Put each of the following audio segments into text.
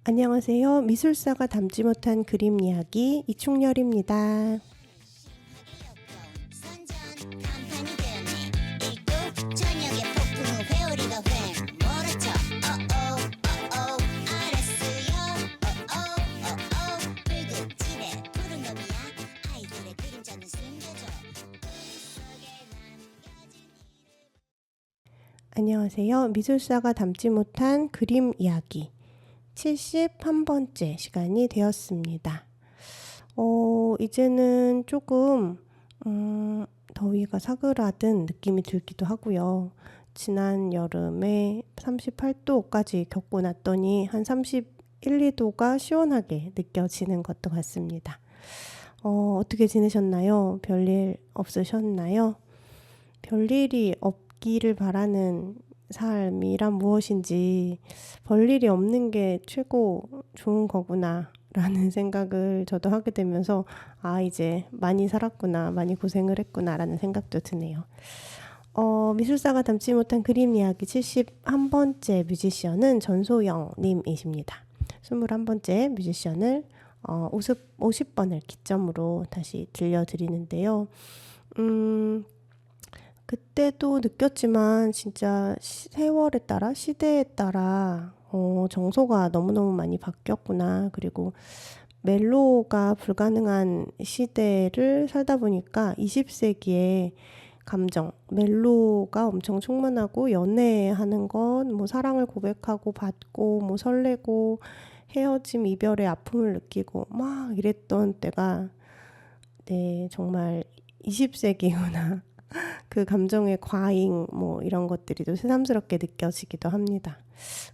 안녕하세요. 미술사가 담지 못한 그림 이야기 이충렬입니다. 안녕하세요. 미술사가 담지 못한 그림 이야기 71번째 시간이 되었습니다. 이제는 조금 더위가 사그라든 느낌이 들기도 하고요. 지난 여름에 38도까지 겪고 났더니 한 31, 2도가 시원하게 느껴지는 것도 같습니다. 어떻게 지내셨나요? 별일 없으셨나요? 별일이 없기를 바라는 삶이란 무엇인지, 별일이 없는 게 최고 좋은 거구나 라는 생각을 저도 하게 되면서 이제 많이 살았구나, 많이 고생을 했구나 라는 생각도 드네요. 미술사가 담지 못한 그림 이야기 71번째 뮤지션은 전소영 님이십니다. 21번째 뮤지션을 50번을 기점으로 다시 들려드리는데요. 그때도 느꼈지만 진짜 세월에 따라, 시대에 따라 정서가 너무너무 많이 바뀌었구나. 그리고 멜로가 불가능한 시대를 살다 보니까 20세기에 감정, 멜로가 엄청 충만하고, 연애하는 건 뭐 사랑을 고백하고 받고 뭐 설레고 헤어짐, 이별의 아픔을 느끼고 막 이랬던 때가 정말 20세기구나. 그 감정의 과잉 뭐 이런 것들이 또 새삼스럽게 느껴지기도 합니다.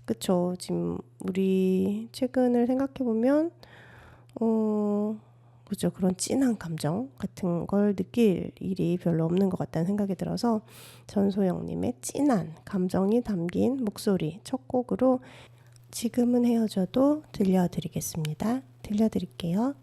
그쵸? 지금 우리 최근을 생각해보면 그죠? 그런 진한 감정 같은 걸 느낄 일이 별로 없는 것 같다는 생각이 들어서 전소영님의 진한 감정이 담긴 목소리 첫 곡으로 지금은 헤어져도 들려드리겠습니다. 들려드릴게요.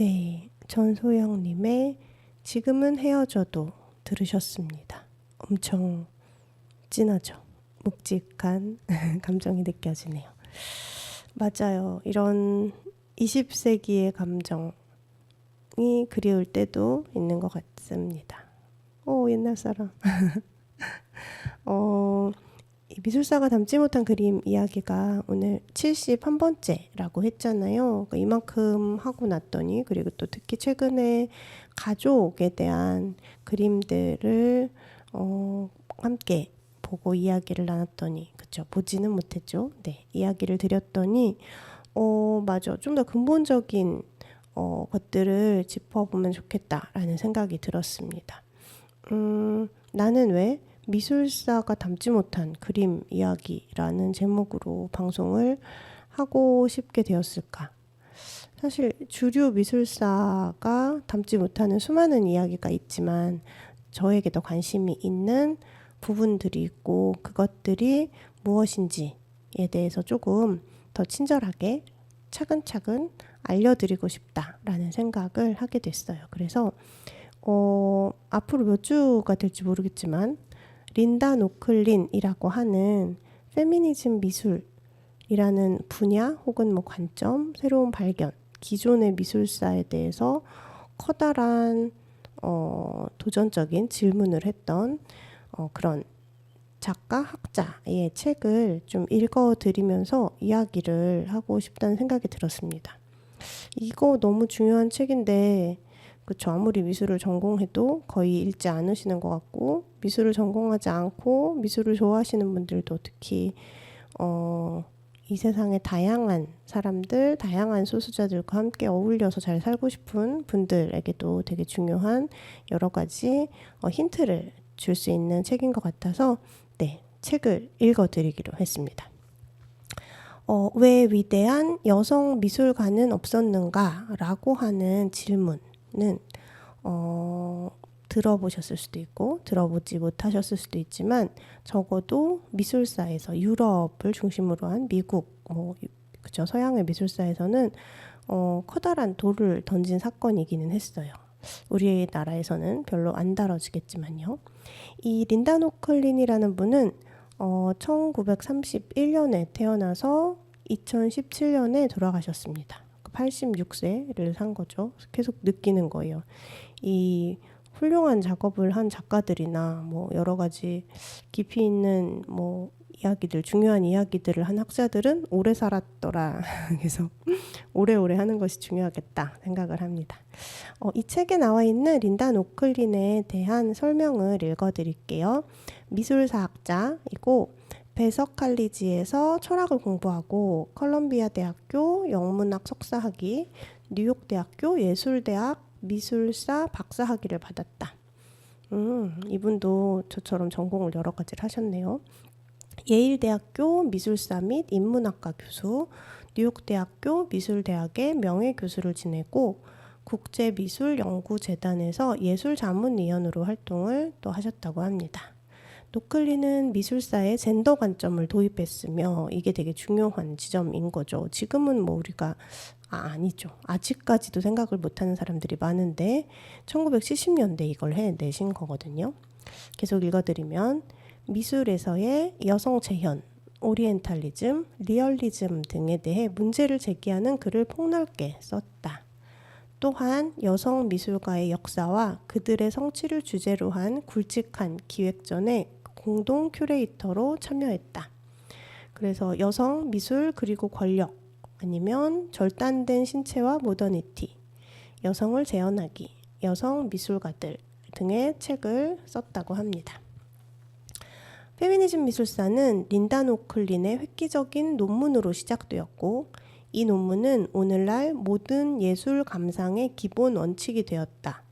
네, 전소영님의 지금은 헤어져도 들으셨습니다. 엄청 진하죠. 묵직한 감정이 느껴지네요. 맞아요. 이런 20세기의 감정이 그리울 때도 있는 것 같습니다. 오, 옛날 사람. 이 미술사가 담지 못한 그림 이야기가 오늘 71번째라고 했잖아요. 그러니까 이만큼 하고 났더니, 그리고 또 특히 최근에 가족에 대한 그림들을 함께 보고 이야기를 나눴더니, 그쵸? 보지는 못했죠. 네, 이야기를 드렸더니 맞아. 좀 더 근본적인 것들을 짚어보면 좋겠다라는 생각이 들었습니다. 나는 왜 미술사가 담지 못한 그림 이야기라는 제목으로 방송을 하고 싶게 되었을까? 사실 주류 미술사가 담지 못하는 수많은 이야기가 있지만 저에게 더 관심이 있는 부분들이 있고, 그것들이 무엇인지에 대해서 조금 더 친절하게 차근차근 알려드리고 싶다라는 생각을 하게 됐어요. 그래서 앞으로 몇 주가 될지 모르겠지만 린다 노클린이라고 하는 페미니즘 미술이라는 분야 혹은 뭐 관점, 새로운 발견, 기존의 미술사에 대해서 커다란 도전적인 질문을 했던 그런 작가, 학자의 책을 좀 읽어드리면서 이야기를 하고 싶다는 생각이 들었습니다. 이거 너무 중요한 책인데, 그쵸, 아무리 미술을 전공해도 거의 읽지 않으시는 것 같고, 미술을 전공하지 않고 미술을 좋아하시는 분들도 특히 이 세상의 다양한 사람들, 다양한 소수자들과 함께 어울려서 잘 살고 싶은 분들에게도 되게 중요한 여러 가지 힌트를 줄 수 있는 책인 것 같아서 네, 책을 읽어드리기로 했습니다. 왜 위대한 여성 미술가는 없었는가? 라고 하는 질문은 들어보셨을 수도 있고 들어보지 못하셨을 수도 있지만, 적어도 미술사에서 유럽을 중심으로 한 미국, 그쵸, 서양의 미술사에서는 커다란 돌을 던진 사건이기는 했어요. 우리나라에서는 별로 안 다뤄지겠지만요. 이 린다 노클린이라는 분은 1931년에 태어나서 2017년에 돌아가셨습니다. 86세를 산 거죠. 계속 느끼는 거예요. 이 훌륭한 작업을 한 작가들이나 뭐 여러 가지 깊이 있는 뭐 이야기들, 중요한 이야기들을 한 학자들은 오래 살았더라. 그래서 오래오래 하는 것이 중요하겠다 생각을 합니다. 이 책에 나와 있는 린다 노클린에 대한 설명을 읽어드릴게요. 미술사학자이고 베석 칼리지에서 철학을 공부하고 컬럼비아 대학교 영문학 석사학위, 뉴욕 대학교 예술대학 미술사 박사학위를 받았다. 이분도 저처럼 전공을 여러 가지를 하셨네요. 예일대학교 미술사 및 인문학과 교수, 뉴욕대학교 미술대학의 명예교수를 지내고 국제미술연구재단에서 예술자문위원으로 활동을 또 하셨다고 합니다. 노클린은 미술사에 젠더 관점을 도입했으며 이게 되게 중요한 지점인 거죠. 지금은 뭐 우리가 아니죠. 아직까지도 생각을 못하는 사람들이 많은데 1970년대 이걸 해내신 거거든요. 계속 읽어드리면 미술에서의 여성 재현, 오리엔탈리즘, 리얼리즘 등에 대해 문제를 제기하는 글을 폭넓게 썼다. 또한 여성 미술가의 역사와 그들의 성취를 주제로 한 굵직한 기획전에 공동 큐레이터로 참여했다. 그래서 여성 미술 그리고 권력, 아니면 절단된 신체와 모더니티, 여성을 재현하기, 여성 미술가들 등의 책을 썼다고 합니다. 페미니즘 미술사는 린다 노클린의 획기적인 논문으로 시작되었고, 이 논문은 오늘날 모든 예술 감상의 기본 원칙이 되었다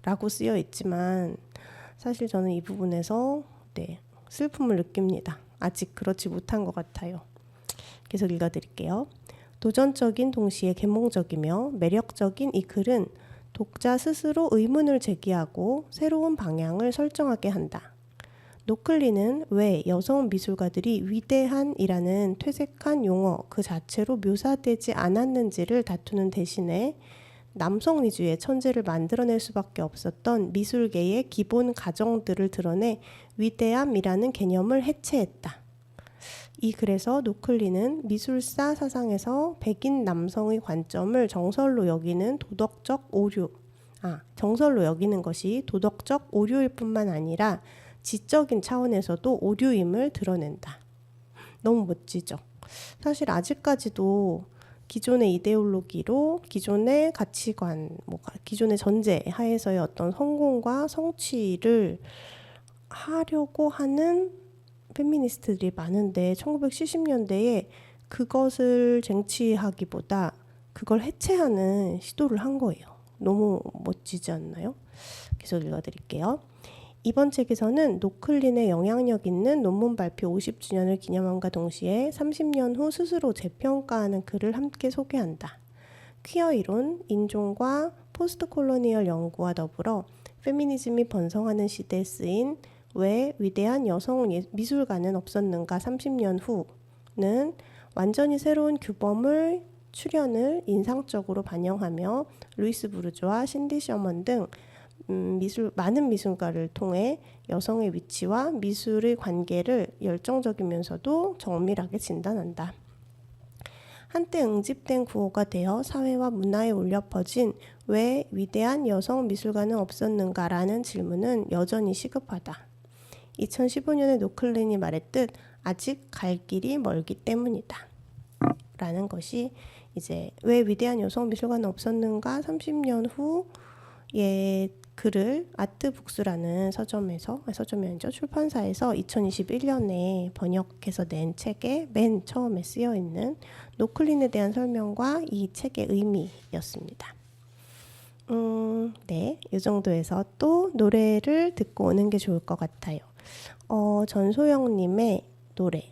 라고 쓰여 있지만, 사실 저는 이 부분에서 슬픔을 느낍니다. 아직 그렇지 못한 것 같아요. 계속 읽어드릴게요. 도전적인 동시에 계몽적이며 매력적인 이 글은 독자 스스로 의문을 제기하고 새로운 방향을 설정하게 한다. 노클린은 왜 여성 미술가들이 위대한이라는 퇴색한 용어 그 자체로 묘사되지 않았는지를 다투는 대신에 남성 위주의 천재를 만들어낼 수밖에 없었던 미술계의 기본 가정들을 드러내 위대함이라는 개념을 해체했다. 이 글에서 노클리는 미술사 사상에서 백인 남성의 관점을 정설로 여기는 것이 도덕적 오류일 뿐만 아니라 지적인 차원에서도 오류임을 드러낸다. 너무 멋지죠? 사실 아직까지도 기존의 이데올로기로 기존의 가치관, 기존의 전제 하에서의 어떤 성공과 성취를 하려고 하는 페미니스트들이 많은데 1970년대에 그것을 쟁취하기보다 그걸 해체하는 시도를 한 거예요. 너무 멋지지 않나요? 계속 읽어드릴게요. 이번 책에서는 노클린의 영향력 있는 논문 발표 50주년을 기념함과 동시에 30년 후 스스로 재평가하는 글을 함께 소개한다. 퀴어 이론, 인종과 포스트 콜로니얼 연구와 더불어 페미니즘이 번성하는 시대에 쓰인 왜 위대한 여성 미술가는 없었는가 30년 후는 완전히 새로운 규범을 출현을 인상적으로 반영하며 루이스 부르주아, 신디 셔먼 등 많은 미술가를 통해 여성의 위치와 미술의 관계를 열정적이면서도 정밀하게 진단한다. 한때 응집된 구호가 되어 사회와 문화에 울려 퍼진 왜 위대한 여성 미술가는 없었는가라는 질문은 여전히 시급하다. 2015년에 노클린이 말했듯 아직 갈 길이 멀기 때문이다. 라는 것이 이제 왜 위대한 여성 미술가는 없었는가 30년 후의 글을 아트북스라는 서점이 아니죠. 출판사에서 2021년에 번역해서 낸 책에 맨 처음에 쓰여 있는 노클린에 대한 설명과 이 책의 의미였습니다. 네, 이 정도에서 또 노래를 듣고 오는 게 좋을 것 같아요. 전소영님의 노래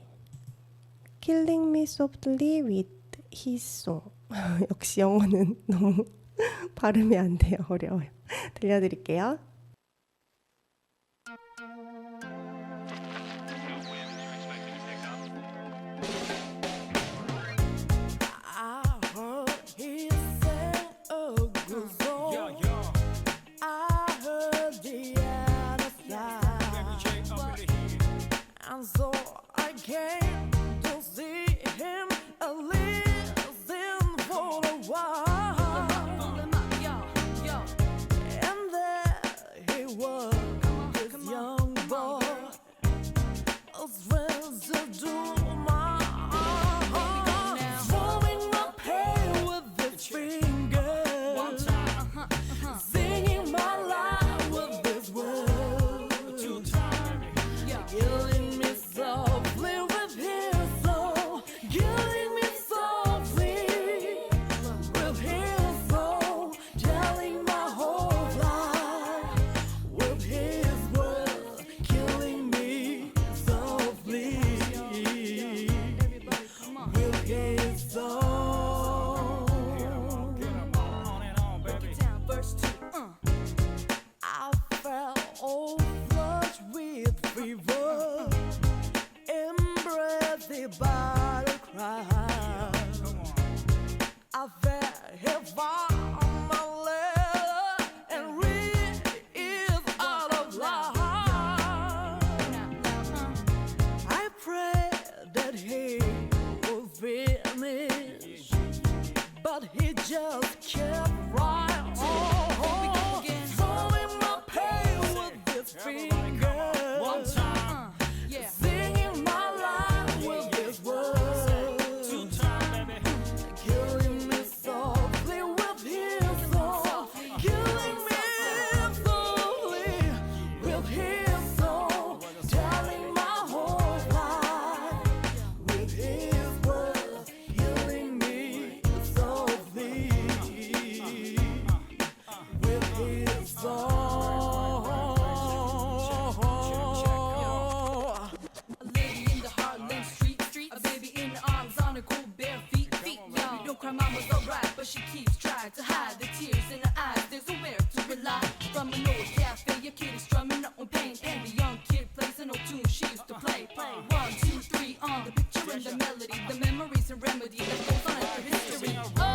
Killing Me Softly with His Song. 역시 영어는 너무 발음이 안 돼요. 어려워요. 들려드릴게요. So I came to see him listen for a while, and there he was, this young boy, a stranger to my heart, throwing my pain with his fingers, singing my life with his words, killing me softly with his soul, killing me softly with his soul, telling my whole life with his words, killing me softly with his soul. Break it down, verse 2. I felt all flushed with fever, embraced by the crowd. I felt he found my letter and read it out of loud. I prayed that he would finish, but he just kept right on, throwing my pain with his fingers. One time, singing my life with his words. Two time, baby. Killing me softly with his soul. Killing me softly with his soul. Telling my whole life with his words. Killing me softly with his soul. A lady in the Harlem street, a baby in the arms on her cool bare feet, y'all. Don't cry, mama's alright, but she keeps trying to hide the tears in her eyes. There's nowhere to rely. From an old cafe, a kid is strumming her own pain, and the young kid plays an old tune she used to play. 1, 2, 3 on the picture and the melody, the memories and remedy that goes on after history. Oh,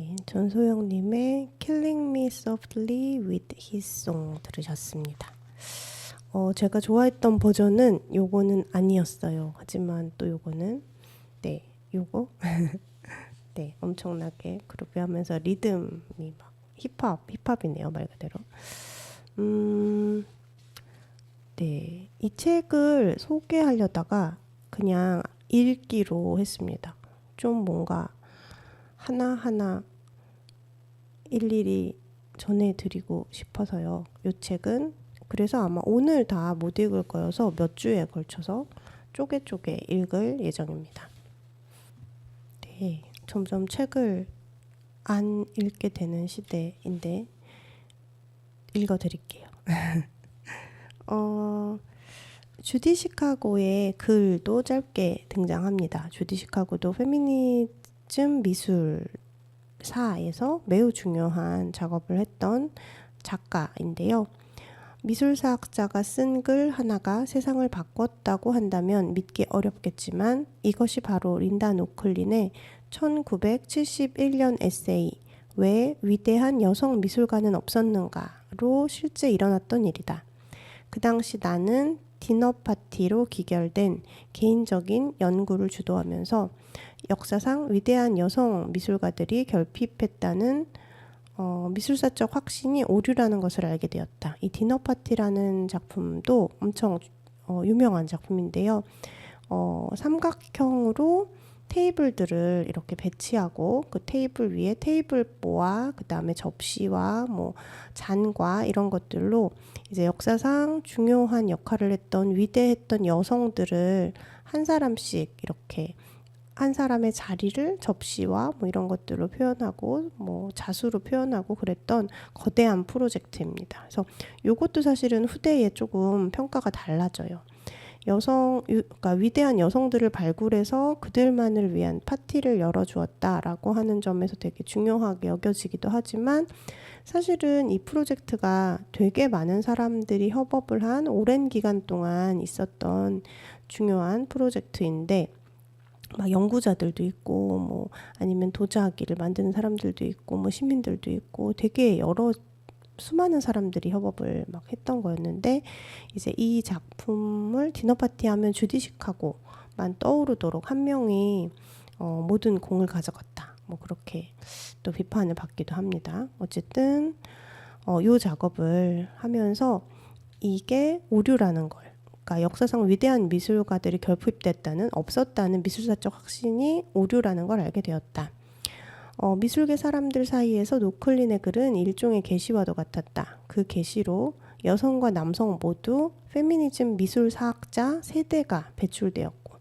네, 전소영님의 Killing Me Softly with His Song 들으셨습니다. 제가 좋아했던 버전은 요거는 아니었어요. 하지만 또 요거는 네, 요거 네, 엄청나게 그루비하면서 리듬이 막 힙합이네요, 말 그대로. 네, 이 책을 소개하려다가 그냥 읽기로 했습니다. 좀 뭔가 하나하나 일일이 전해드리고 싶어서요. 이 책은 그래서 아마 오늘 다 못 읽을 거여서 몇 주에 걸쳐서 쪼개 읽을 예정입니다. 네, 점점 책을 안 읽게 되는 시대인데 읽어드릴게요. 주디 시카고의 글도 짧게 등장합니다. 주디 시카고도 페미니즘 미술사에서 매우 중요한 작업을 했던 작가인데요. 미술사학자가 쓴 글 하나가 세상을 바꿨다고 한다면 믿기 어렵겠지만 이것이 바로 린다 노클린의 1971년 에세이 왜 위대한 여성 미술가는 없었는가로 실제 일어났던 일이다. 그 당시 나는 디너 파티로 기결된 개인적인 연구를 주도하면서 역사상 위대한 여성 미술가들이 결핍했다는 미술사적 확신이 오류라는 것을 알게 되었다. 이 디너 파티라는 작품도 엄청 유명한 작품인데요. 삼각형으로 테이블들을 이렇게 배치하고 그 테이블 위에 테이블보와 그 다음에 접시와 뭐 잔과 이런 것들로 이제 역사상 중요한 역할을 했던 위대했던 여성들을 한 사람씩 이렇게 한 사람의 자리를 접시와 뭐 이런 것들로 표현하고 뭐 자수로 표현하고 그랬던 거대한 프로젝트입니다. 그래서 이것도 사실은 후대에 조금 평가가 달라져요. 그러니까 위대한 여성들을 발굴해서 그들만을 위한 파티를 열어주었다라고 하는 점에서 되게 중요하게 여겨지기도 하지만 사실은 이 프로젝트가 되게 많은 사람들이 협업을 한 오랜 기간 동안 있었던 중요한 프로젝트인데 막 연구자들도 있고 뭐 아니면 도자기를 만드는 사람들도 있고 뭐 시민들도 있고 되게 여러 수많은 사람들이 협업을 막 했던 거였는데 이제 이 작품을 디너파티 하면 주디 시카고만 떠오르도록 한 명이 모든 공을 가져갔다. 뭐 그렇게 또 비판을 받기도 합니다. 어쨌든 이 작업을 하면서 이게 오류라는 걸 그러니까 역사상 위대한 미술가들이 결핍됐다는 없었다는 미술사적 확신이 오류라는 걸 알게 되었다. 미술계 사람들 사이에서 노클린의 글은 일종의 계시와도 같았다. 그 계시로 여성과 남성 모두 페미니즘 미술사학자 세대가 배출되었고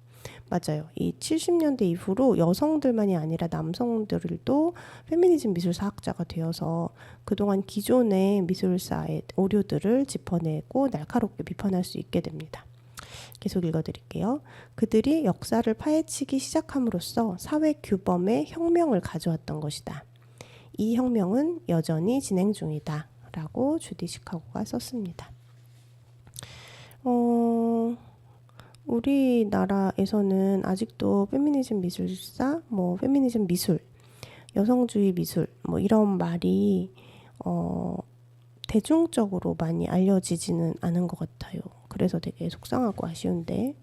맞아요. 이 70년대 이후로 여성들만이 아니라 남성들도 페미니즘 미술사학자가 되어서 그동안 기존의 미술사의 오류들을 짚어내고 날카롭게 비판할 수 있게 됩니다. 계속 읽어드릴게요. 그들이 역사를 파헤치기 시작함으로써 사회 규범의 혁명을 가져왔던 것이다. 이 혁명은 여전히 진행 중이다. 라고 주디 시카고가 썼습니다. 우리나라에서는 아직도 페미니즘 미술사, 뭐 페미니즘 미술, 여성주의 미술 뭐 이런 말이 대중적으로 많이 알려지지는 않은 것 같아요. 그래서 되게 속상하고 아쉬운데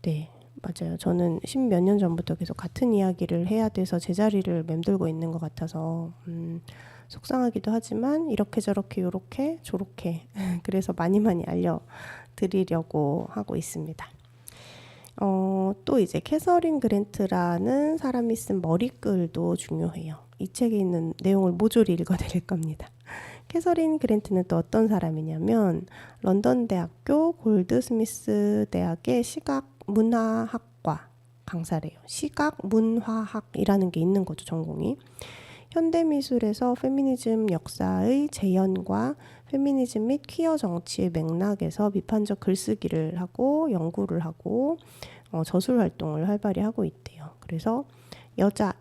네 맞아요. 저는 10몇 년 전부터 계속 같은 이야기를 해야 돼서 제자리를 맴돌고 있는 것 같아서 속상하기도 하지만 이렇게 저렇게 요렇게 저렇게 그래서 많이 알려드리려고 하고 있습니다. 또 이제 캐서린 그랜트라는 사람이 쓴 머리글도 중요해요. 이 책에 있는 내용을 모조리 읽어드릴 겁니다. 캐서린 그랜트는 또 어떤 사람이냐면 런던 대학교 골드스미스 대학의 시각문화학과 강사래요. 시각문화학이라는 게 있는 거죠, 전공이. 현대미술에서 페미니즘 역사의 재현과 페미니즘 및 퀴어 정치의 맥락에서 비판적 글쓰기를 하고 연구를 하고 저술 활동을 활발히 하고 있대요. 그래서 여자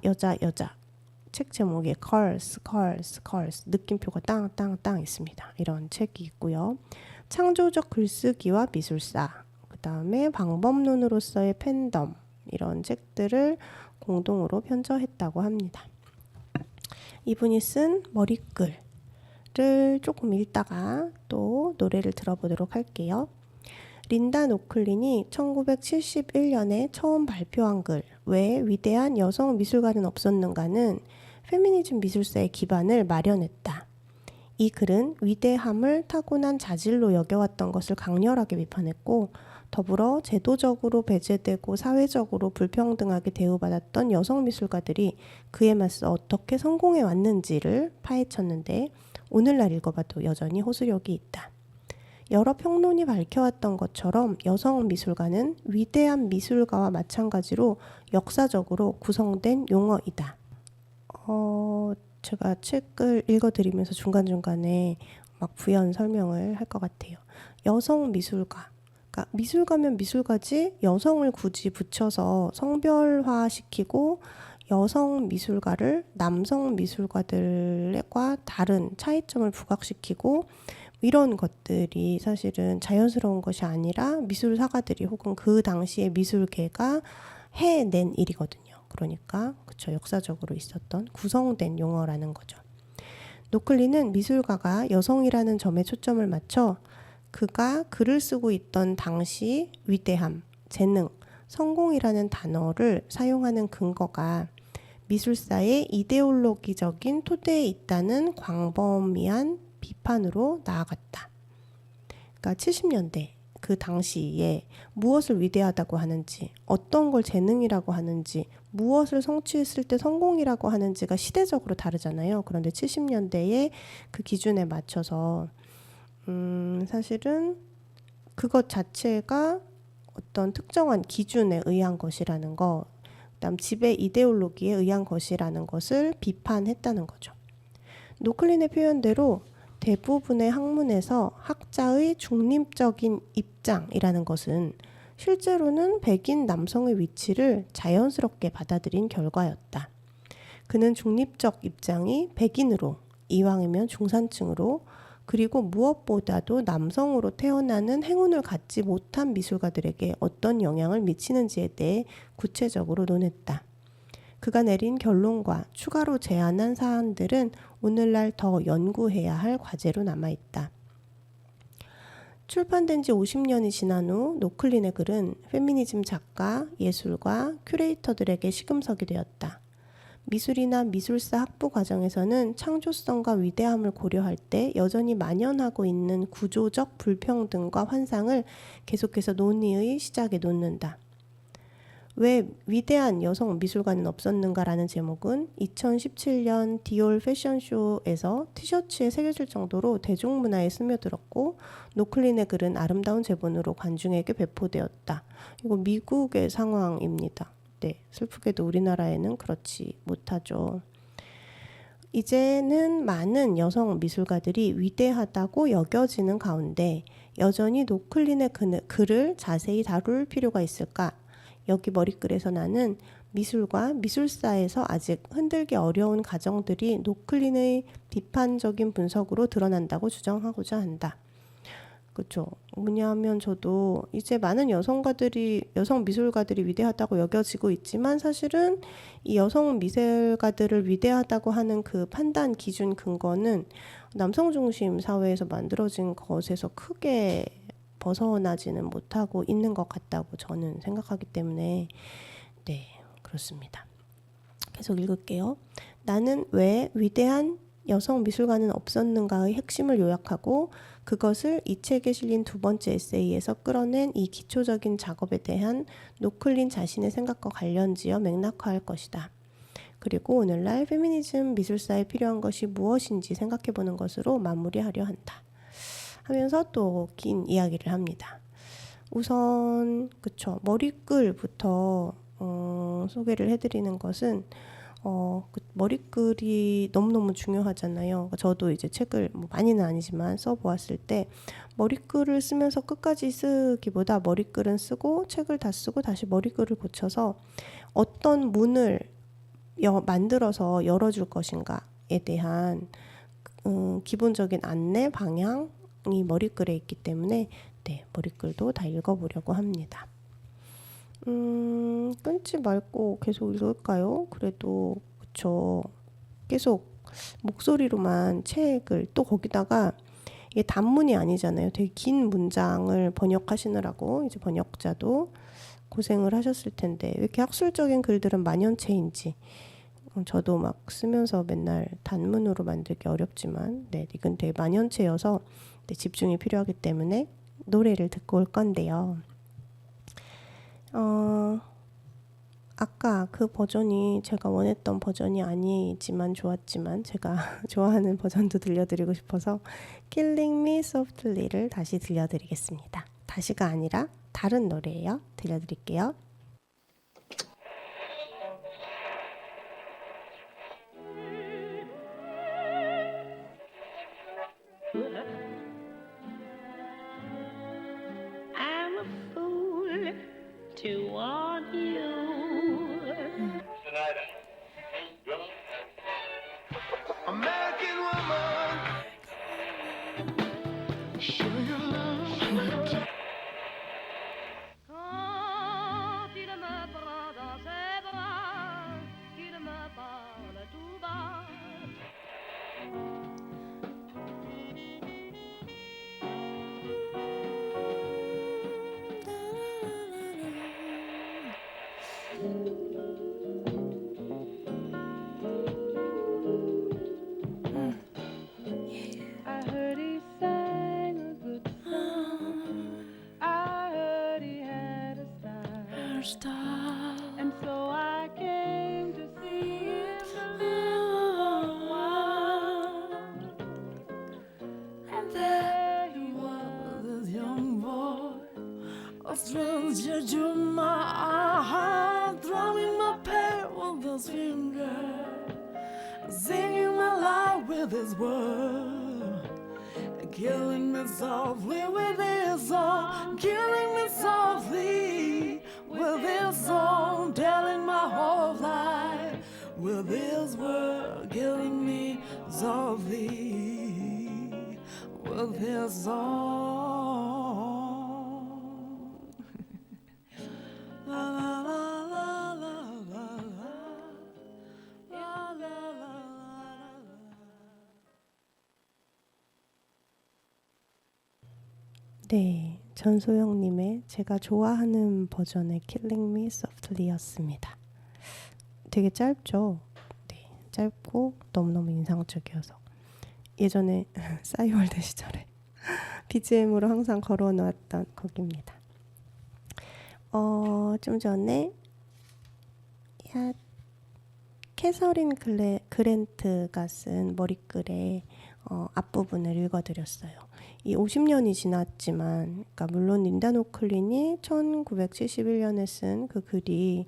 책 제목에 Curse 느낌표가 땅 있습니다. 이런 책이 있고요. 창조적 글쓰기와 미술사, 그 다음에 방법론으로서의 팬덤 이런 책들을 공동으로 편저했다고 합니다. 이분이 쓴 머리글을 조금 읽다가 또 노래를 들어보도록 할게요. 린다 노클린이 1971년에 처음 발표한 글 왜 위대한 여성 미술가는 없었는가는 페미니즘 미술사의 기반을 마련했다. 이 글은 위대함을 타고난 자질로 여겨왔던 것을 강렬하게 비판했고 더불어 제도적으로 배제되고 사회적으로 불평등하게 대우받았던 여성 미술가들이 그에 맞서 어떻게 성공해 왔는지를 파헤쳤는데 오늘날 읽어봐도 여전히 호소력이 있다. 여러 평론이 밝혀왔던 것처럼 여성 미술가는 위대한 미술가와 마찬가지로 역사적으로 구성된 용어이다. 제가 책을 읽어드리면서 중간중간에 막 부연 설명을 할 것 같아요. 여성 미술가. 그러니까 미술가면 미술가지 여성을 굳이 붙여서 성별화시키고 여성 미술가를 남성 미술가들과 다른 차이점을 부각시키고 이런 것들이 사실은 자연스러운 것이 아니라 미술사가들이 혹은 그 당시의 미술계가 해낸 일이거든요. 그러니까 그쵸, 역사적으로 있었던 구성된 용어라는 거죠. 노클린은 미술가가 여성이라는 점에 초점을 맞춰 그가 글을 쓰고 있던 당시 위대함, 재능, 성공이라는 단어를 사용하는 근거가 미술사의 이데올로기적인 토대에 있다는 광범위한 비판으로 나아갔다. 그러니까 70년대 그 당시에 무엇을 위대하다고 하는지, 어떤 걸 재능이라고 하는지, 무엇을 성취했을 때 성공이라고 하는지가 시대적으로 다르잖아요. 그런데 70년대에 그 기준에 맞춰서 사실은 그것 자체가 어떤 특정한 기준에 의한 것이라는 거, 그다음 지배 이데올로기에 의한 것이라는 것을 비판했다는 거죠. 노클린의 표현대로 대부분의 학문에서 학자의 중립적인 입장이라는 것은 실제로는 백인 남성의 위치를 자연스럽게 받아들인 결과였다. 그는 중립적 입장이 백인으로, 이왕이면 중산층으로, 그리고 무엇보다도 남성으로 태어나는 행운을 갖지 못한 미술가들에게 어떤 영향을 미치는지에 대해 구체적으로 논했다. 그가 내린 결론과 추가로 제안한 사안들은 오늘날 더 연구해야 할 과제로 남아있다. 출판된 지 50년이 지난 후 노클린의 글은 페미니즘 작가, 예술가, 큐레이터들에게 시금석이 되었다. 미술이나 미술사 학부 과정에서는 창조성과 위대함을 고려할 때 여전히 만연하고 있는 구조적 불평등과 환상을 계속해서 논의의 시작에 놓는다. 왜 위대한 여성 미술가는 없었는가라는 제목은 2017년 디올 패션쇼에서 티셔츠에 새겨질 정도로 대중문화에 스며들었고 노클린의 글은 아름다운 제본으로 관중에게 배포되었다. 이거 미국의 상황입니다. 네, 슬프게도 우리나라에는 그렇지 못하죠. 이제는 많은 여성 미술가들이 위대하다고 여겨지는 가운데 여전히 노클린의 글을 자세히 다룰 필요가 있을까? 여기 머리글에서 나는 미술과 미술사에서 아직 흔들기 어려운 가정들이 노클린의 비판적인 분석으로 드러난다고 주장하고자 한다. 그렇죠. 뭐냐면 저도 이제 많은 여성 미술가들이 위대하다고 여겨지고 있지만 사실은 이 여성 미술가들을 위대하다고 하는 그 판단 기준 근거는 남성 중심 사회에서 만들어진 것에서 크게 벗어나지는 못하고 있는 것 같다고 저는 생각하기 때문에 네, 그렇습니다. 계속 읽을게요. 나는 왜 위대한 여성 미술가는 없었는가의 핵심을 요약하고 그것을 이 책에 실린 두 번째 에세이에서 끌어낸 이 기초적인 작업에 대한 노클린 자신의 생각과 관련지어 맥락화할 것이다. 그리고 오늘날 페미니즘 미술사에 필요한 것이 무엇인지 생각해보는 것으로 마무리하려 한다. 하면서 또 긴 이야기를 합니다. 우선 그쵸, 머리글부터 소개를 해드리는 것은 그 머리글이 너무너무 중요하잖아요. 저도 이제 책을 많이는 아니지만 써보았을 때 머리글을 쓰면서 끝까지 쓰기보다 머리글은 쓰고 책을 다 쓰고 다시 머리글을 고쳐서 어떤 문을 만들어서 열어줄 것인가에 대한 기본적인 안내, 방향이 머리글에 있기 때문에 네, 머리글도 다 읽어보려고 합니다. 끊지 말고 계속 읽을까요? 그래도 그쵸, 계속 목소리로만 책을 또 거기다가 이게 단문이 아니잖아요. 되게 긴 문장을 번역하시느라고 이제 번역자도 고생을 하셨을 텐데 왜 이렇게 학술적인 글들은 만연체인지 저도 막 쓰면서 맨날 단문으로 만들기 어렵지만 네, 이건 되게 만연체여서 네, 집중이 필요하기 때문에 노래를 듣고 올 건데요. 아까 그 버전이 제가 원했던 버전이 아니지만 좋았지만 제가 좋아하는 버전도 들려드리고 싶어서 Killing Me Softly를 다시 들려드리겠습니다. 다시가 아니라 다른 노래예요. 들려드릴게요. I'm a fool to want you. American woman, show your love. Quand il me prend dans ses bras, qu'il me parle tout bas. I heard he sang a good song. I heard he had a style. And so I came to see him for a while. And there he was, This young boy, a stranger to my heart, throwing my pain with his finger, singing my life with his word, killing me softly with his song, killing me softly with his song, telling my whole life with his word, killing me softly with his song. La la la la la la la la la la. 네, 전소영님의 제가 좋아하는 버전의 Killing Me Softly였습니다. 되게 짧죠? 네, 짧고 너무너무 인상적이어서 예전에 싸이월드 시절에 BGM으로 항상 걸어놓았던 곡입니다. 좀 전에 캐서린 그랜트가 쓴 머리글의 앞부분을 읽어드렸어요. 이 50년이 지났지만, 그러니까 물론 린다 노클린이 1971년에 쓴 그 글이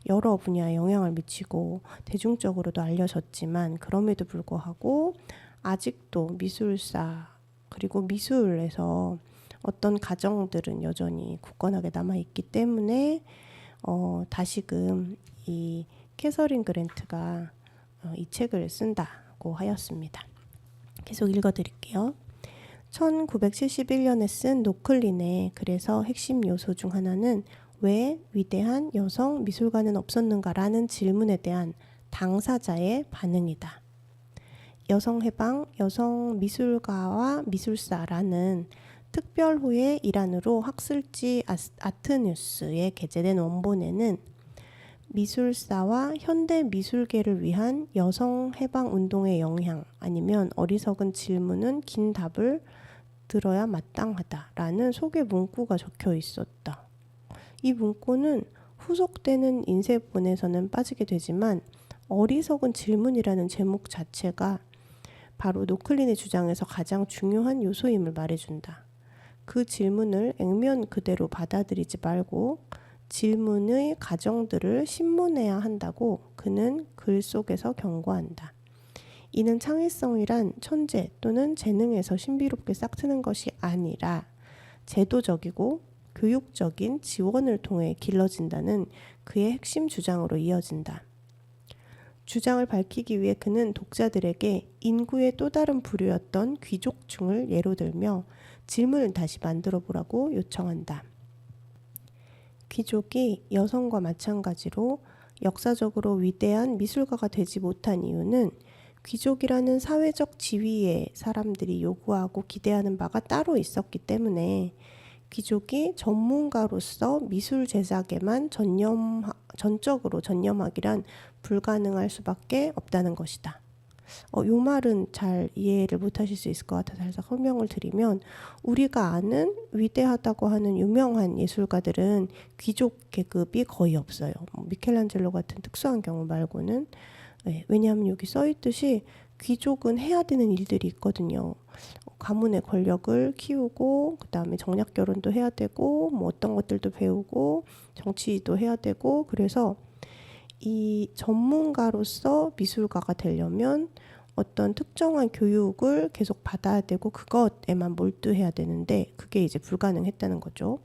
여러 분야에 영향을 미치고 대중적으로도 알려졌지만 그럼에도 불구하고 아직도 미술사 그리고 미술에서 어떤 가정들은 여전히 굳건하게 남아있기 때문에 다시금 이 캐서린 그랜트가 이 책을 쓴다고 하였습니다. 계속 읽어드릴게요. 1971년에 쓴 노클린의 글에서 핵심 요소 중 하나는 왜 위대한 여성 미술가는 없었는가라는 질문에 대한 당사자의 반응이다. 여성해방, 여성 미술가와 미술사라는 특별호의 일환으로 학술지 아트뉴스에 게재된 원본에는 미술사와 현대 미술계를 위한 여성 해방 운동의 영향 아니면 어리석은 질문은 긴 답을 들어야 마땅하다라는 소개 문구가 적혀 있었다. 이 문구는 후속되는 인쇄본에서는 빠지게 되지만 어리석은 질문이라는 제목 자체가 바로 노클린의 주장에서 가장 중요한 요소임을 말해준다. 그 질문을 액면 그대로 받아들이지 말고 질문의 가정들을 신문해야 한다고 그는 글 속에서 경고한다. 이는 창의성이란 천재 또는 재능에서 신비롭게 싹트는 것이 아니라 제도적이고 교육적인 지원을 통해 길러진다는 그의 핵심 주장으로 이어진다. 주장을 밝히기 위해 그는 독자들에게 인구의 또 다른 부류였던 귀족층을 예로 들며 질문을 다시 만들어 보라고 요청한다. 귀족이 여성과 마찬가지로 역사적으로 위대한 미술가가 되지 못한 이유는 귀족이라는 사회적 지위에 사람들이 요구하고 기대하는 바가 따로 있었기 때문에 귀족이 전문가로서 미술 제작에만 전적으로 전념하기란 불가능할 수밖에 없다는 것이다. 요 말은 잘 이해를 못하실 수 있을 것 같아서 살짝 설명을 드리면, 우리가 아는 위대하다고 하는 유명한 예술가들은 귀족 계급이 거의 없어요. 미켈란젤로 같은 특수한 경우 말고는. 왜냐하면 여기 써있듯이 귀족은 해야 되는 일들이 있거든요. 가문의 권력을 키우고, 그 다음에 정략 결혼도 해야 되고, 뭐 어떤 것들도 배우고, 정치도 해야 되고, 그래서 이 전문가로서 미술가가 되려면 어떤 특정한 교육을 계속 받아야 되고 그것에만 몰두해야 되는데, 그게 이제 불가능했다는 거죠.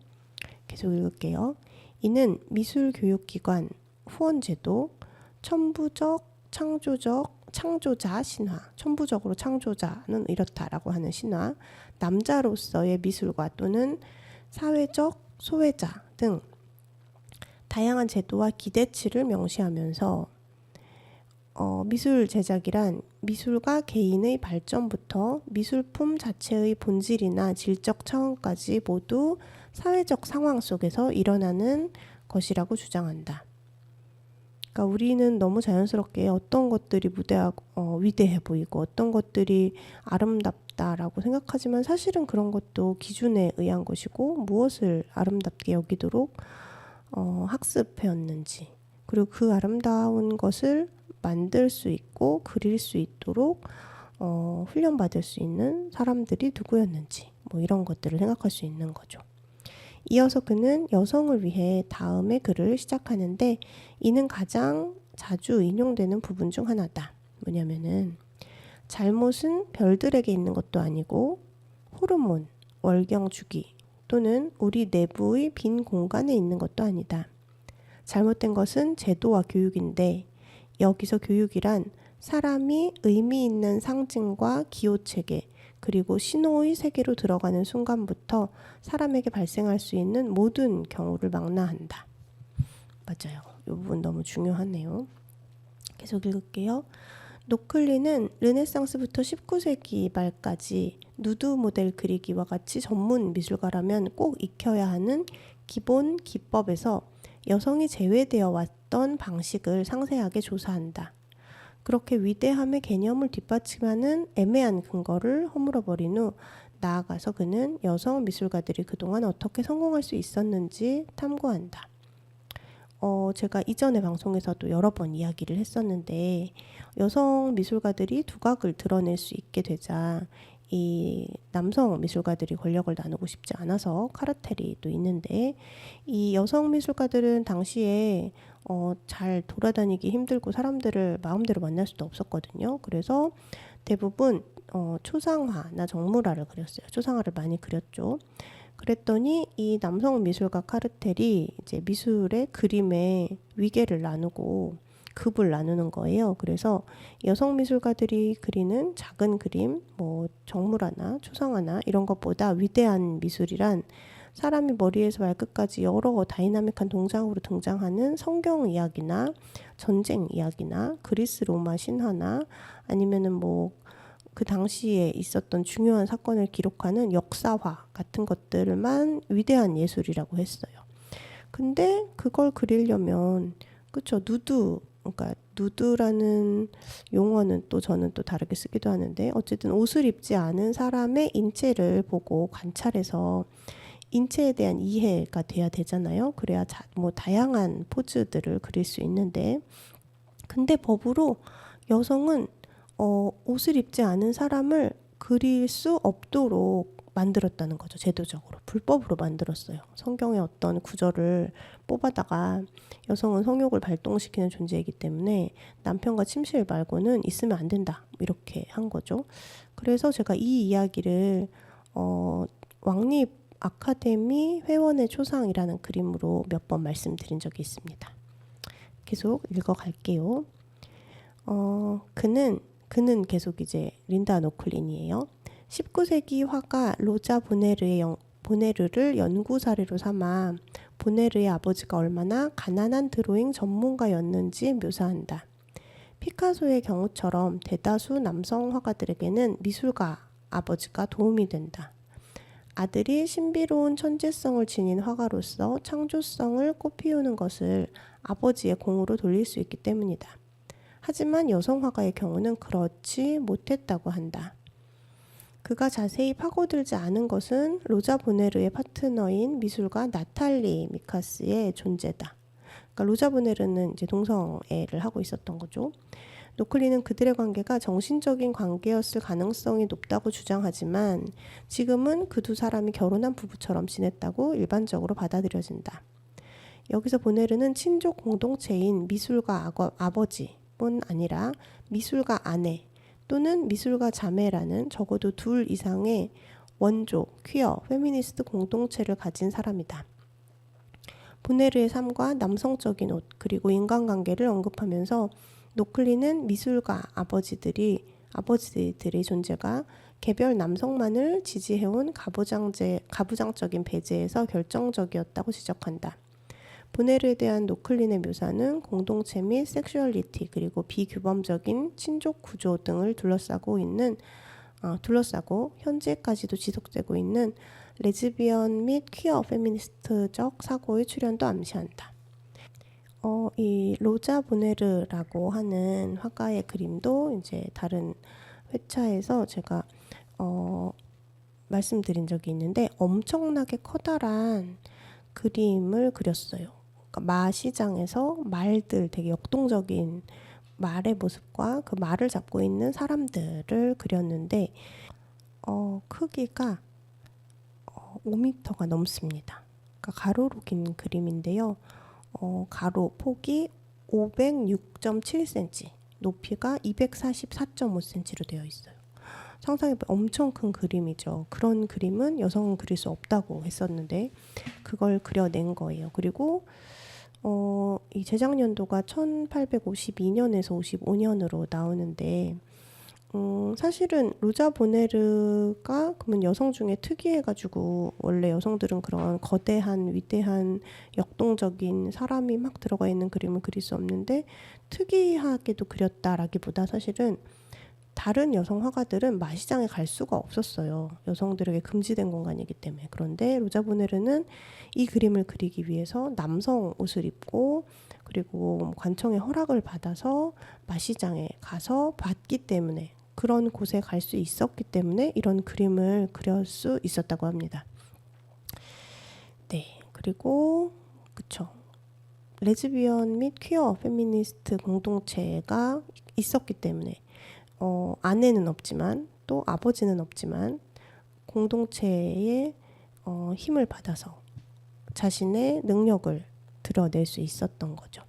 계속 읽을게요. 이는 미술교육기관, 후원제도, 천부적, 창조자 신화, 천부적으로 창조자는 이렇다라고 하는 신화, 남자로서의 미술가 또는 사회적 소외자 등 다양한 제도와 기대치를 명시하면서 미술 제작이란 미술가 개인의 발전부터 미술품 자체의 본질이나 질적 차원까지 모두 사회적 상황 속에서 일어나는 것이라고 주장한다. 그러니까 우리는 너무 자연스럽게 어떤 것들이 위대해 보이고 어떤 것들이 아름답다라고 생각하지만, 사실은 그런 것도 기준에 의한 것이고, 무엇을 아름답게 여기도록 학습해왔는지, 그리고 그 아름다운 것을 만들 수 있고 그릴 수 있도록 훈련받을 수 있는 사람들이 누구였는지, 뭐 이런 것들을 생각할 수 있는 거죠. 이어서 그는 여성을 위해 다음의 글을 시작하는데, 이는 가장 자주 인용되는 부분 중 하나다. 뭐냐면은, 잘못은 별들에게 있는 것도 아니고 호르몬, 월경 주기 또는 우리 내부의 빈 공간에 있는 것도 아니다. 잘못된 것은 제도와 교육인데, 여기서 교육이란 사람이 의미 있는 상징과 기호체계, 그리고 신호의 세계로 들어가는 순간부터 사람에게 발생할 수 있는 모든 경우를 망라한다. 맞아요. 이 부분 너무 중요하네요. 계속 읽을게요. 노클리는 르네상스부터 19세기 말까지 누드 모델 그리기와 같이 전문 미술가라면 꼭 익혀야 하는 기본 기법에서 여성이 제외되어 왔던 방식을 상세하게 조사한다. 그렇게 위대함의 개념을 뒷받침하는 애매한 근거를 허물어버린 후 나아가서 그는 여성 미술가들이 그동안 어떻게 성공할 수 있었는지 탐구한다. 제가 이전의 방송에서도 여러 번 이야기를 했었는데, 여성 미술가들이 두각을 드러낼 수 있게 되자 이 남성 미술가들이 권력을 나누고 싶지 않아서 카르텔이 또 있는데, 이 여성 미술가들은 당시에 잘 돌아다니기 힘들고 사람들을 마음대로 만날 수도 없었거든요. 그래서 대부분 초상화나 정물화를 그렸어요. 초상화를 많이 그렸죠. 그랬더니 이 남성 미술가 카르텔이 이제 미술의 그림의 위계를 나누고 급을 나누는 거예요. 그래서 여성 미술가들이 그리는 작은 그림, 뭐 정물화나 초상화나 이런 것보다 위대한 미술이란 사람이 머리에서 발끝까지 여러 다이나믹한 동작으로 등장하는 성경 이야기나 전쟁 이야기나 그리스 로마 신화나 아니면은 뭐 그 당시에 있었던 중요한 사건을 기록하는 역사화 같은 것들만 위대한 예술이라고 했어요. 근데 그걸 그리려면, 그쵸, 그러니까 누드라는 용어는 또 저는 또 다르게 쓰기도 하는데, 어쨌든 옷을 입지 않은 사람의 인체를 보고 관찰해서 인체에 대한 이해가 돼야 되잖아요. 그래야 뭐 다양한 포즈들을 그릴 수 있는데, 근데 법으로 여성은 옷을 입지 않은 사람을 그릴 수 없도록 만들었다는 거죠. 제도적으로 불법으로 만들었어요. 성경의 어떤 구절을 뽑아다가 여성은 성욕을 발동시키는 존재이기 때문에 남편과 침실 말고는 있으면 안 된다, 이렇게 한 거죠. 그래서 제가 이 이야기를 왕립 아카데미 회원의 초상이라는 그림으로 몇 번 말씀드린 적이 있습니다. 계속 읽어갈게요. 그는 계속 이제 린다 노클린이에요. 19세기 화가 로자 보네르를 연구 사례로 삼아 보네르의 아버지가 얼마나 가난한 드로잉 전문가였는지 묘사한다. 피카소의 경우처럼 대다수 남성 화가들에게는 미술가 아버지가 도움이 된다. 아들이 신비로운 천재성을 지닌 화가로서 창조성을 꽃피우는 것을 아버지의 공으로 돌릴 수 있기 때문이다. 하지만 여성 화가의 경우는 그렇지 못했다고 한다. 그가 자세히 파고들지 않은 것은 로자 보네르의 파트너인 미술가 나탈리 미카스의 존재다. 그러니까 로자 보네르는 이제 동성애를 하고 있었던 거죠. 노클리는 그들의 관계가 정신적인 관계였을 가능성이 높다고 주장하지만 지금은 그 두 사람이 결혼한 부부처럼 지냈다고 일반적으로 받아들여진다. 여기서 보네르는 친족 공동체인 미술가 아버지뿐 아니라 미술가 아내 또는 미술가 자매라는 적어도 둘 이상의 원조, 퀴어, 페미니스트 공동체를 가진 사람이다. 보네르의 삶과 남성적인 옷 그리고 인간관계를 언급하면서 노클리는 미술가 아버지들의 존재가 개별 남성만을 지지해온 가부장적인 배제에서 결정적이었다고 지적한다. 보네르에 대한 노클린의 묘사는 공동체 및 섹슈얼리티 그리고 비규범적인 친족 구조 등을 둘러싸고 현재까지도 지속되고 있는 레즈비언 및 퀴어 페미니스트적 사고의 출현도 암시한다. 이 로자 보네르라고 하는 화가의 그림도 이제 다른 회차에서 제가 말씀드린 적이 있는데 엄청나게 커다란 그림을 그렸어요. 그러니까 마시장에서 말들 되게 역동적인 말의 모습과 그 말을 잡고 있는 사람들을 그렸는데 크기가 5m가 넘습니다. 그러니까 가로로 긴 그림인데요. 가로 폭이 506.7cm, 높이가 244.5cm로 되어 있어요. 상상해보면 엄청 큰 그림이죠. 그런 그림은 여성은 그릴 수 없다고 했었는데 그걸 그려낸 거예요. 그리고 이 제작 연도가 1852년에서 55년으로 나오는데 사실은 로자 보네르가 그러면 여성 중에 특이해가지고 원래 여성들은 그런 거대한 위대한 역동적인 사람이 막 들어가 있는 그림을 그릴 수 없는데 특이하게도 그렸다라기보다 사실은 다른 여성 화가들은 마시장에 갈 수가 없었어요. 여성들에게 금지된 공간이기 때문에. 그런데 로자 보네르는 이 그림을 그리기 위해서 남성 옷을 입고 그리고 관청의 허락을 받아서 마시장에 가서 봤기 때문에 그런 곳에 갈 수 있었기 때문에 이런 그림을 그릴 수 있었다고 합니다. 네, 그리고 그쵸. 레즈비언 및 퀴어 페미니스트 공동체가 있었기 때문에 아내는 없지만 또 아버지는 없지만 공동체의 힘을 받아서 자신의 능력을 드러낼 수 있었던 거죠.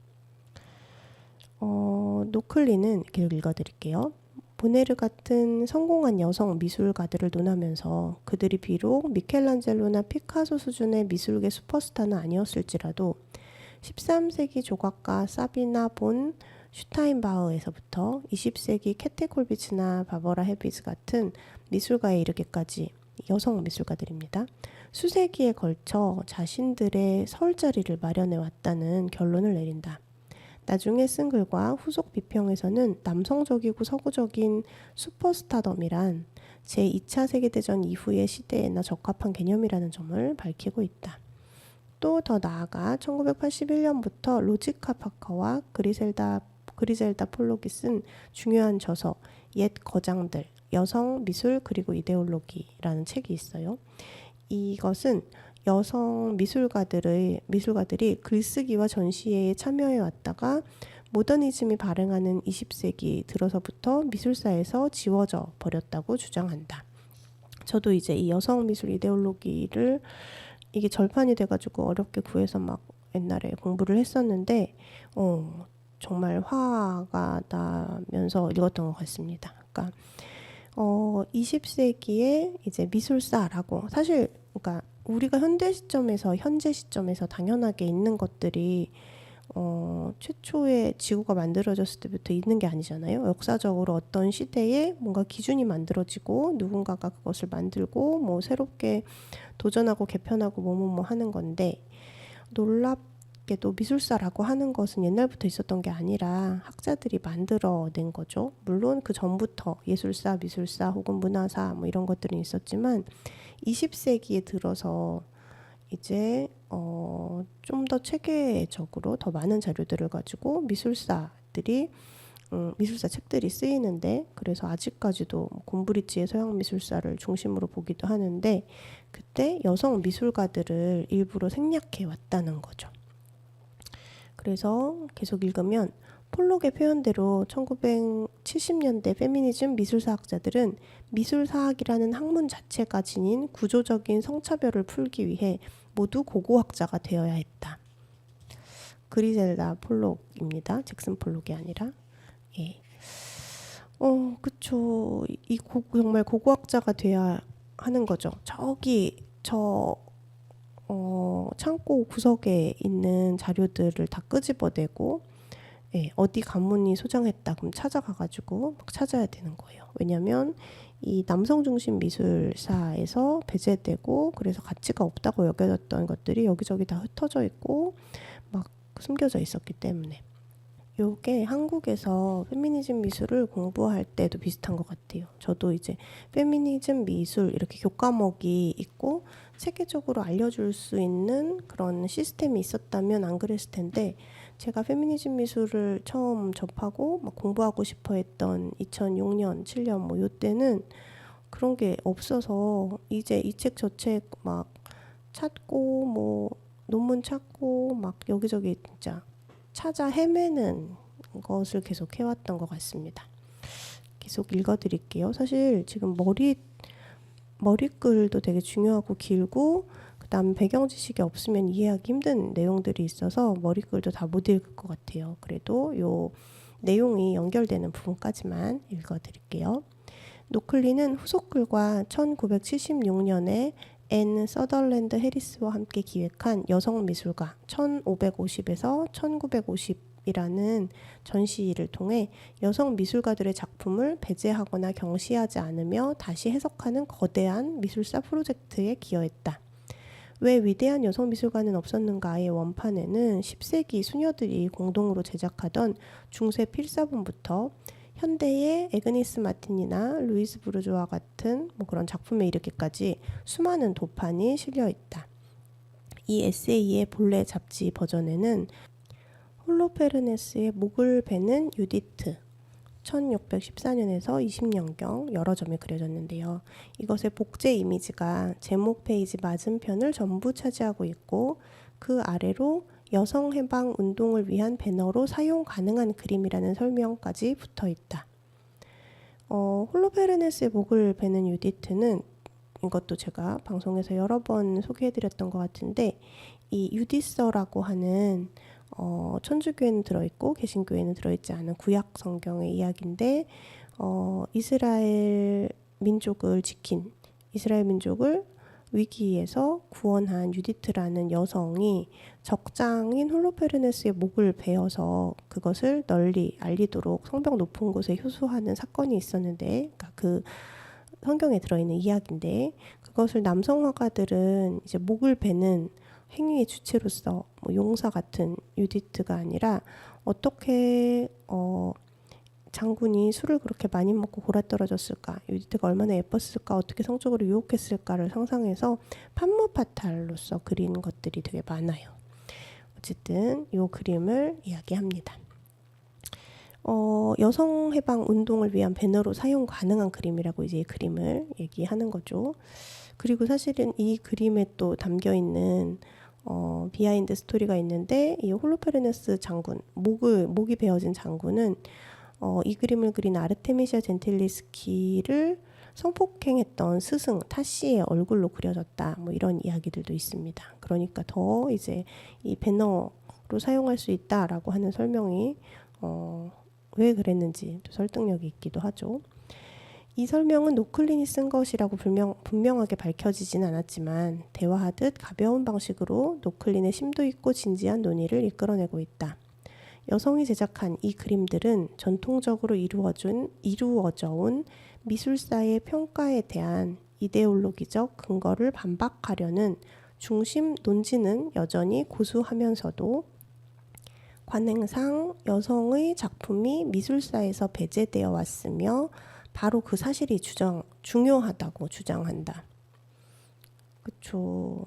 노클리는 계속 읽어드릴게요. 보네르 같은 성공한 여성 미술가들을 논하면서 그들이 비록 미켈란젤로나 피카소 수준의 미술계 슈퍼스타는 아니었을지라도 13세기 조각가 사비나 본 슈타인바흐에서부터 20세기 캐테 콜비츠나 바버라 헤비즈 같은 미술가에 이르기까지 여성 미술가들입니다. 수세기에 걸쳐 자신들의 설 자리를 마련해 왔다는 결론을 내린다. 나중에 쓴 글과 후속 비평에서는 남성적이고 서구적인 슈퍼스타덤이란 제2차 세계대전 이후의 시대에나 적합한 개념이라는 점을 밝히고 있다. 또 더 나아가 1981년부터 로지카 파커와 그리젤다 폴록이 쓴 중요한 저서 옛 거장들, 여성 미술 그리고 이데올로기라는 책이 있어요. 이것은 여성 미술가들이 글쓰기와 전시회에 참여해 왔다가 모더니즘이 발행하는 20세기 들어서부터 미술사에서 지워져 버렸다고 주장한다. 저도 이제 이 여성 미술 이데올로기를 이게 절판이 돼가지고 어렵게 구해서 막 옛날에 공부를 했었는데 정말 화가 나면서 읽었던 것 같습니다. 그러니까 20세기에 이제 미술사라고 사실 그러니까 우리가 현재 시점에서 당연하게 있는 것들이 최초에 지구가 만들어졌을 때부터 있는 게 아니잖아요. 역사적으로 어떤 시대에 뭔가 기준이 만들어지고 누군가가 그것을 만들고 뭐 새롭게 도전하고 개편하고 뭐뭐뭐 하는 건데 놀랍게도 미술사라고 하는 것은 옛날부터 있었던 게 아니라 학자들이 만들어낸 거죠. 물론 그 전부터 예술사, 미술사 혹은 문화사 뭐 이런 것들은 있었지만 20세기에 들어서 이제 좀 더 체계적으로 더 많은 자료들을 가지고 미술사들이 미술사 책들이 쓰이는데, 그래서 아직까지도 곰브리지의 서양 미술사를 중심으로 보기도 하는데, 그때 여성 미술가들을 일부러 생략해 왔다는 거죠. 그래서 계속 읽으면 폴록의 표현대로 1970년대 페미니즘 미술사학자들은 미술사학이라는 학문 자체가 지닌 구조적인 성차별을 풀기 위해 모두 고고학자가 되어야 했다. 그리젤다 폴록입니다. 잭슨 폴록이 아니라. 예. 그쵸. 정말 고고학자가 돼야 하는 거죠. 저기 창고 구석에 있는 자료들을 다 끄집어내고, 예, 어디 가문이 소장했다 그럼 찾아가가지고 막 찾아야 되는 거예요. 왜냐하면 이 남성 중심 미술사에서 배제되고 그래서 가치가 없다고 여겨졌던 것들이 여기저기 다 흩어져 있고 막 숨겨져 있었기 때문에. 요게 한국에서 페미니즘 미술을 공부할 때도 비슷한 것 같아요. 저도 이제 페미니즘 미술 이렇게 교과목이 있고 체계적으로 알려줄 수 있는 그런 시스템이 있었다면 안 그랬을 텐데, 제가 페미니즘 미술을 처음 접하고 막 공부하고 싶어 했던 2006년, 7년 뭐 요때는 그런 게 없어서 이제 이 책 저 책 막 찾고 뭐 논문 찾고 막 여기저기 진짜 찾아 헤매는 것을 계속 해왔던 것 같습니다. 계속 읽어드릴게요. 사실 지금 머리글도 되게 중요하고 길고, 그 다음 배경 지식이 없으면 이해하기 힘든 내용들이 있어서 머리글도 다 못 읽을 것 같아요. 그래도 요 내용이 연결되는 부분까지만 읽어드릴게요. 노클리는 후속글과 1976년에 앤 서덜랜드 해리스와 함께 기획한 여성 미술가 1550에서 1950이라는 전시를 통해 여성 미술가들의 작품을 배제하거나 경시하지 않으며 다시 해석하는 거대한 미술사 프로젝트에 기여했다. 왜 위대한 여성 미술가는 없었는가의 원판에는 10세기 수녀들이 공동으로 제작하던 중세 필사본부터 현대의 에그니스 마틴이나 루이스 부르주아 같은 뭐 그런 작품에 이르기까지 수많은 도판이 실려 있다. 이 에세이의 본래 잡지 버전에는 홀로페르네스의 목을 베는 유디트 1614년에서 20년경 여러 점이 그려졌는데요. 이것의 복제 이미지가 제목 페이지 맞은편을 전부 차지하고 있고, 그 아래로 여성 해방 운동을 위한 배너로 사용 가능한 그림이라는 설명까지 붙어 있다. 홀로페르네스의 목을 베는 유디트는, 이것도 제가 방송에서 여러 번 소개해드렸던 것 같은데, 이 유디서라고 하는 천주교에는 들어있고 개신교에는 들어있지 않은 구약 성경의 이야기인데, 이스라엘 민족을 지킨, 이스라엘 민족을 위기에서 구원한 유디트라는 여성이 적장인 홀로페르네스의 목을 베어서 그것을 널리 알리도록 성벽 높은 곳에 효수하는 사건이 있었는데, 그러니까 그 성경에 들어있는 이야기인데, 그것을 남성 화가들은 이제 목을 베는 행위의 주체로서 뭐 용사 같은 유디트가 아니라 어떻게 장군이 술을 그렇게 많이 먹고 골아떨어졌을까, 유디트가 얼마나 예뻤을까, 어떻게 성적으로 유혹했을까를 상상해서 판무파탈로서 그린 것들이 되게 많아요. 어쨌든 이 그림을 이야기합니다. 여성 해방 운동을 위한 배너로 사용 가능한 그림이라고 이제 이 그림을 얘기하는 거죠. 그리고 사실은 이 그림에 또 담겨 있는 비하인드 스토리가 있는데, 이 홀로페르네스 장군, 목이 베어진 장군은 이 그림을 그린 아르테미시아 젠틸리스키를 성폭행했던 스승 타시의 얼굴로 그려졌다. 뭐 이런 이야기들도 있습니다. 그러니까 더 이제 이 배너로 사용할 수 있다라고 하는 설명이 왜 그랬는지 또 설득력이 있기도 하죠. 이 설명은 노클린이 쓴 것이라고 분명하게 밝혀지진 않았지만 대화하듯 가벼운 방식으로 노클린의 심도 있고 진지한 논의를 이끌어내고 있다. 여성이 제작한 이 그림들은 전통적으로 이루어져 온 미술사의 평가에 대한 이데올로기적 근거를 반박하려는 중심 논지는 여전히 고수하면서도 관행상 여성의 작품이 미술사에서 배제되어 왔으며 바로 그 사실이 중요하다고 주장한다. 그쵸.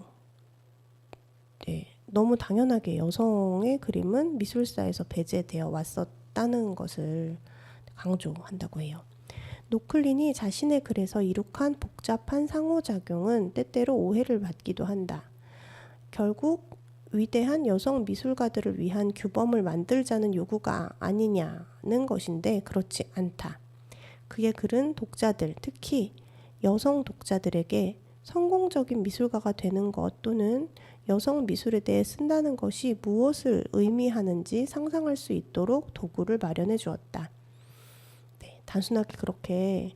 네, 너무 당연하게 여성의 그림은 미술사에서 배제되어 왔었다는 것을 강조한다고 해요. 노클린이 자신의 글에서 이룩한 복잡한 상호작용은 때때로 오해를 받기도 한다. 결국 위대한 여성 미술가들을 위한 규범을 만들자는 요구가 아니냐는 것인데 그렇지 않다. 그의 글은 독자들, 특히 여성 독자들에게 성공적인 미술가가 되는 것 또는 여성 미술에 대해 쓴다는 것이 무엇을 의미하는지 상상할 수 있도록 도구를 마련해 주었다. 네, 단순하게 그렇게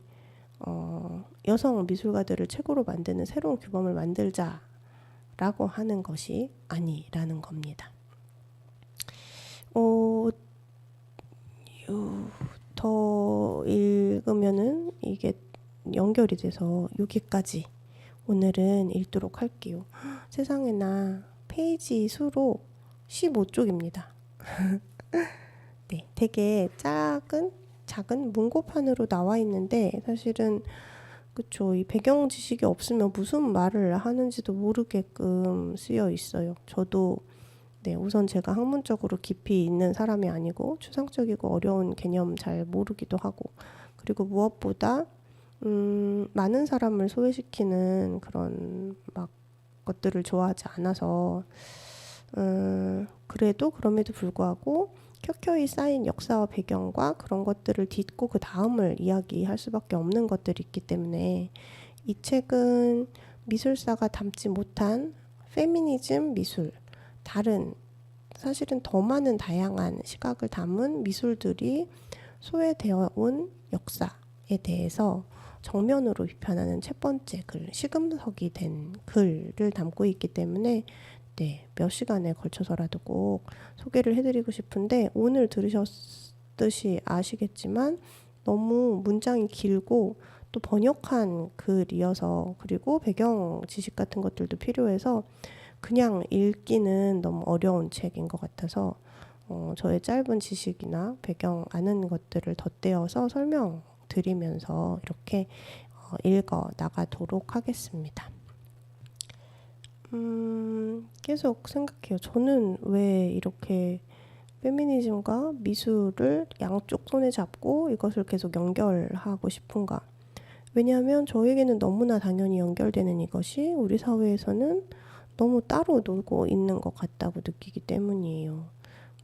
여성 미술가들을 최고로 만드는 새로운 규범을 만들자라고 하는 것이 아니라는 겁니다. 더 읽으면은 이게 연결이 돼서 여기까지 오늘은 읽도록 할게요. 세상에나 페이지 수로 15쪽입니다. 네, 되게 작은 문고판으로 나와 있는데 사실은 그쵸, 이 배경 지식이 없으면 무슨 말을 하는지도 모르게끔 쓰여 있어요. 저도 네, 우선 제가 학문적으로 깊이 있는 사람이 아니고 추상적이고 어려운 개념 잘 모르기도 하고 그리고 무엇보다 많은 사람을 소외시키는 그런 막 것들을 좋아하지 않아서 그럼에도 불구하고 켜켜이 쌓인 역사와 배경과 그런 것들을 딛고 그 다음을 이야기할 수밖에 없는 것들이 있기 때문에 이 책은 미술사가 담지 못한 페미니즘 미술, 다른 사실은 더 많은 다양한 시각을 담은 미술들이 소외되어 온 역사에 대해서 정면으로 비판하는 첫 번째 글, 시금석이 된 글을 담고 있기 때문에 네, 몇 시간에 걸쳐서라도 꼭 소개를 해드리고 싶은데 오늘 들으셨듯이 아시겠지만 너무 문장이 길고 또 번역한 글이어서 그리고 배경 지식 같은 것들도 필요해서 그냥 읽기는 너무 어려운 책인 것 같아서 저의 짧은 지식이나 배경 아는 것들을 덧대어서 설명드리면서 이렇게 읽어 나가도록 하겠습니다. 계속 생각해요. 저는 왜 이렇게 페미니즘과 미술을 양쪽 손에 잡고 이것을 계속 연결하고 싶은가? 왜냐하면 저에게는 너무나 당연히 연결되는 이것이 우리 사회에서는 너무 따로 놀고 있는 것 같다고 느끼기 때문이에요.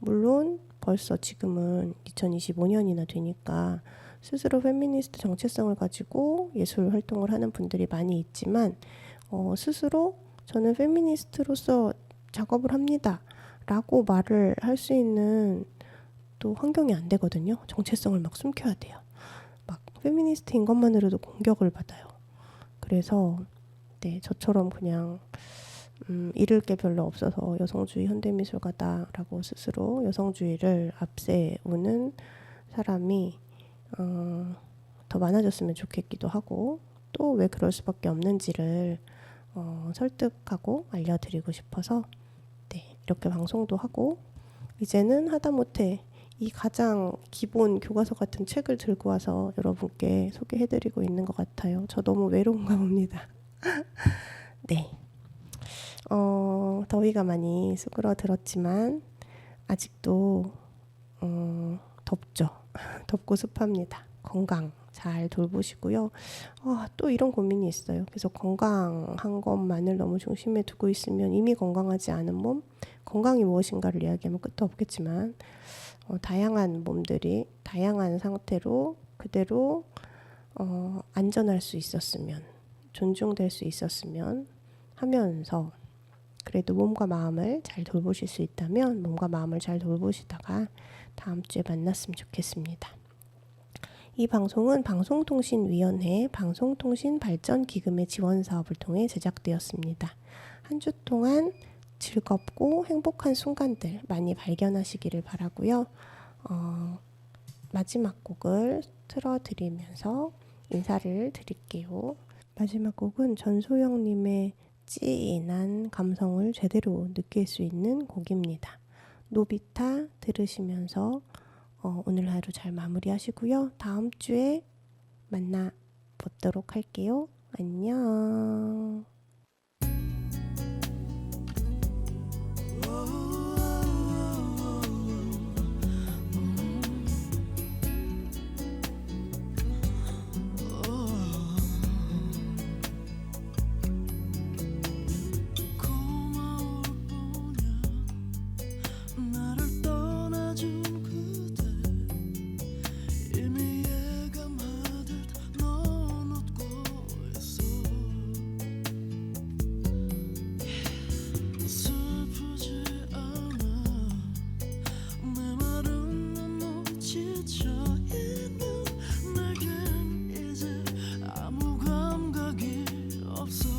물론 벌써 지금은 2025년이나 되니까 스스로 페미니스트 정체성을 가지고 예술 활동을 하는 분들이 많이 있지만 스스로 저는 페미니스트로서 작업을 합니다 라고 말을 할 수 있는 또 환경이 안 되거든요. 정체성을 막 숨겨야 돼요. 막 페미니스트인 것만으로도 공격을 받아요. 그래서 네, 저처럼 그냥 잃을 게 별로 없어서 여성주의 현대미술가다라고 스스로 여성주의를 앞세우는 사람이 더 많아졌으면 좋겠기도 하고 또 왜 그럴 수밖에 없는지를 설득하고 알려드리고 싶어서 네, 이렇게 방송도 하고 이제는 하다못해 이 가장 기본 교과서 같은 책을 들고 와서 여러분께 소개해드리고 있는 것 같아요. 저 너무 외로운가 봅니다. 네. 더위가 많이 수그러들었지만 아직도 덥죠. 덥고 습합니다. 건강 잘 돌보시고요. 또 이런 고민이 있어요. 그래서 건강한 것만을 너무 중심에 두고 있으면 이미 건강하지 않은 몸, 건강이 무엇인가를 이야기하면 끝도 없겠지만 다양한 몸들이 다양한 상태로 그대로 안전할 수 있었으면, 존중될 수 있었으면 하면서 그래도 몸과 마음을 잘 돌보실 수 있다면 몸과 마음을 잘 돌보시다가 다음 주에 만났으면 좋겠습니다. 이 방송은 방송통신위원회 방송통신발전기금의 지원사업을 통해 제작되었습니다. 한 주 동안 즐겁고 행복한 순간들 많이 발견하시기를 바라고요. 마지막 곡을 틀어드리면서 인사를 드릴게요. 마지막 곡은 전소영님의 찐한 감성을 제대로 느낄 수 있는 곡입니다. 노비타 들으시면서 오늘 하루 잘 마무리하시고요. 다음 주에 만나 보도록 할게요. 안녕. 고마울 뿐이야 나를 떠나준 그대 이미 예감하듯 넌 웃고 있어 슬프지 않아 내 마른 눈물 지쳐있는 내겐 이제 아무 감각이 없어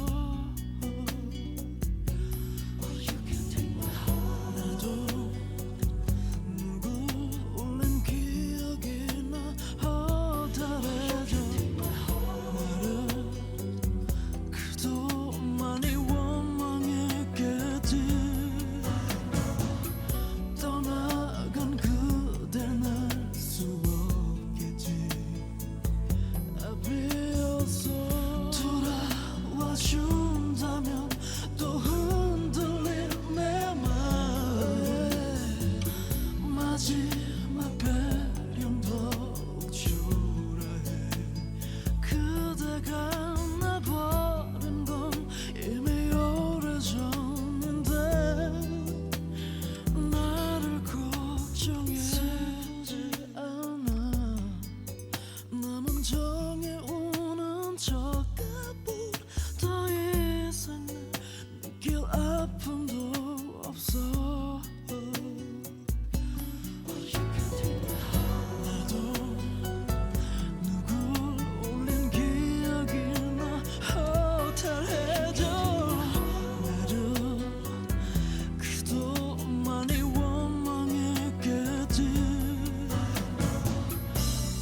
나도 누구 울린 기억이 나 허탈해져 나를 그도 많이 원망했겠지 떠나간 그댈 날 수 없겠지 비어서 돌아와 준다면 또 흔들릴 내 맘 마지막 배려는 더욱 초라해 그대가 날 버린 건 이미 오래전인데 나를 걱정해 슬프지 않아 남은 정에 우는 저 가뿐 더 이상 느낄 아픔도 없어 나도 누굴 울린 기억이 나 허탈해져 나를 그도 많이 원망했겠지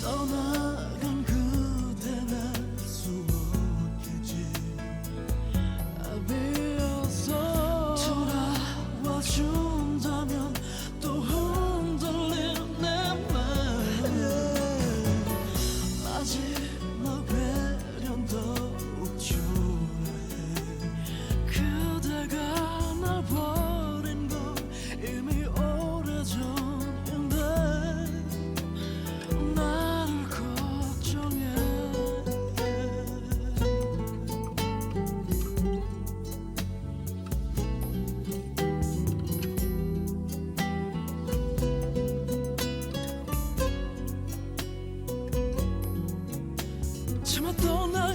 떠나간 그댈 알 수 없겠지 비어서 돌아와 준다면 또 흔들릴 내 맘 마지막 배려는 더욱 초라해 그대가 날 버린 건 이미 오래전인데 나를 걱정해 차마 떠나